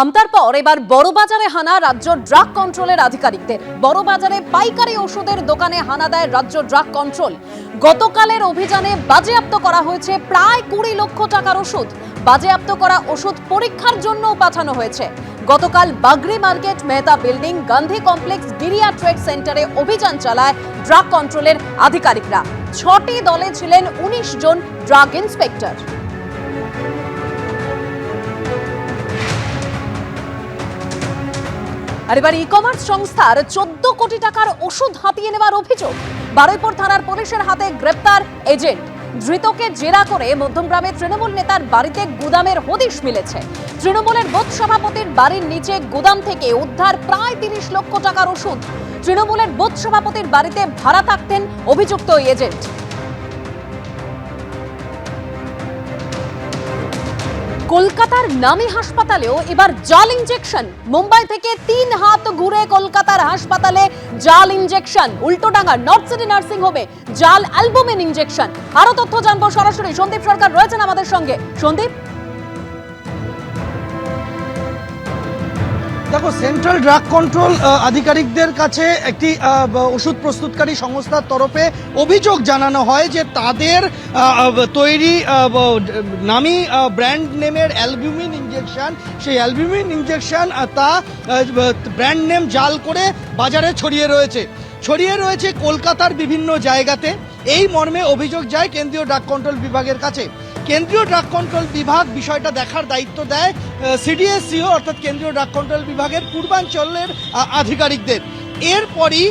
আমতার পর এবার বড়বাজারে হানা রাজ্য ড্রাগ কন্ট্রোলের আধিকারিকদের। বড়বাজারে পাইকারি ওষুধের দোকানে হানা দেয় রাজ্য ড্রাগ কন্ট্রোল। গতকালের অভিযানে বাজেয়াপ্ত করা হয়েছে প্রায় 20 লক্ষ টাকার ওষুধ। বাজেয়াপ্ত করা ওষুধ পরীক্ষার জন্য পাঠানো হয়েছে। গতকাল Bagri market, Mehta building, Gandhi complex, Giria trade সেন্টারে অভিযান চালায় ড্রাগ কন্ট্রোলের আধিকারিকরা। 6টি দলে ছিলেন 19 জন ড্রাগ ইন্সপেক্টর। আর এবার ই-কমার্স সংস্থার 14 কোটি টাকার ওষুধ হাতিয়ে নেওয়ার অভিযোগ। বারুইপুর থানার পুলিশের হাতে গ্রেপ্তার এজেন্ট। ধৃতকে জেরা করে মধ্যমগ্রামে তৃণমূল নেতার বাড়িতে গুদামের হদিশ মিলেছে। তৃণমূলের বুথ সভাপতির বাড়ির নিচে গুদাম থেকে উদ্ধার প্রায় 30 লক্ষ টাকার ওষুধ। তৃণমূলের বুথ সভাপতির বাড়িতে ভাড়া থাকতেন অভিযুক্ত ওই এজেন্ট। কলকাতার নামী হাসপাতালেও এবার জাল ইনজেকশন। মুম্বাই থেকে 3 হাত ঘুরে কলকাতার হাসপাতালে জাল injection. Ultadanga north city nursing হোমে জাল অ্যালবুমিন ইনজেকশন। আরো তথ্য জানবো সরাসরি সন্দীপ সরকার রয়েছেন আমাদের সঙ্গে। সন্দীপ, দেখো, সেন্ট্রাল ড্রাগ কন্ট্রোল আধিকারিকদের কাছে একটি ওষুধ প্রস্তুতকারী সংস্থার তরফে অভিযোগ জানানো হয় যে তাদের তৈরি নামী ব্র্যান্ড নেমের অ্যালবুমিন ইনজেকশন, সেই অ্যালবুমিন ইনজেকশন তা ব্র্যান্ড নেম জাল করে বাজারে ছড়িয়ে রয়েছে কলকাতার বিভিন্ন জায়গাতে। এই মর্মে অভিযোগ যায় কেন্দ্রীয় ড্রাগ কন্ট্রোল বিভাগের কাছে। কেন্দ্রীয় ড্রাগ কন্ট্রোল বিভাগ বিষয়টা দেখার দায়িত্ব দেয় সিডিএসসিও অর্থাৎ কেন্দ্রীয় ড্রাগ কন্ট্রোল বিভাগের পূর্বাঞ্চলের আধিকারিকদের। এরপরই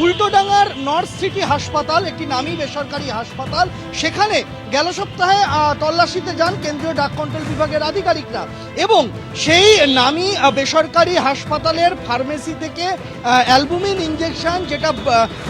উল্টোডাঙ্গার নর্থ সিটি হাসপাতাল, একটি নামী বেসরকারি হাসপাতাল, সেখানে গেল সপ্তাহে তল্লাশিতে যান কেন্দ্রীয় ড্রাগ কন্ট্রোল বিভাগের আধিকারিকরা এবং সেই নামী বেসরকারি হাসপাতালের ফার্মেসি থেকে অ্যালবুমিন ইনজেকশন, যেটা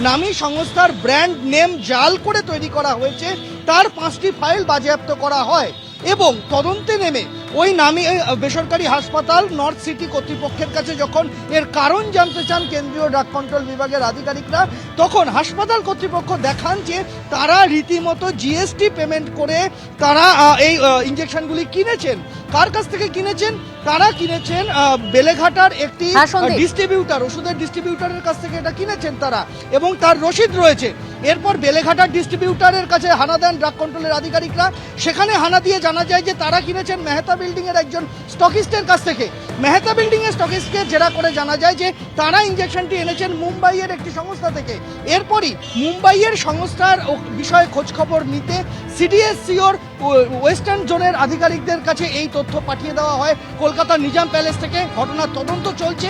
নামী সংস্থার ব্র্যান্ড নেম জাল করে তৈরি করা হয়েছে, তার 5টি ফাইল বাজেয়াপ্ত করা হয় এবং তদন্তে নেমে ওই নামী বেসরকারি হাসপাতাল নর্থ সিটি কর্তৃপক্ষের কাছে যখন এর কারণ জানতে চান কেন্দ্রীয় ড্রাগ কন্ট্রোল বিভাগের আধিকারিকরা, তখন হাসপাতাল কর্তৃপক্ষ দেখান যে তারা রীতিমতো জিএসটি পেমেন্ট করে তারা এই ইনজেকশনগুলি কিনেছেন। কার কাছ থেকে কিনেছেন? তারা কিনেছেন বেলেঘাটার একটি ডিস্ট্রিবিউটার, ওষুধের ডিস্ট্রিবিউটারের কাছ থেকে এটা কিনেছেন তারা, এবং তার রসিদ রয়েছে। এরপর বেলেঘাটার ডিস্ট্রিবিউটারের কাছে হানা দেন ড্রাগ কন্ট্রোলের আধিকারিকরা। সেখানে হানা দিয়ে জানা যায় যে তারা কিনেছেন মেহতা বিল্ডিং এর একজন স্টকিস্টের কাছ থেকে। মেহতা বিল্ডিং এর স্টকিস্টকে জেরা করে জানা যায় যে তারা ইনজেকশনটি এনেছেন মুম্বাইয়ের একটি সংস্থা থেকে। এরপরই মুম্বাইয়ের সংস্থার বিষয়ে খোঁজ খবর নিতে সিডিএসসিওর ওয়েস্টার্ন জোনের আধিকারিকদের কাছে এই তথ্য পাঠিয়ে দেওয়া হয় কলকাতার নিজাম প্যালেস থেকে। ঘটনার তদন্ত চলছে।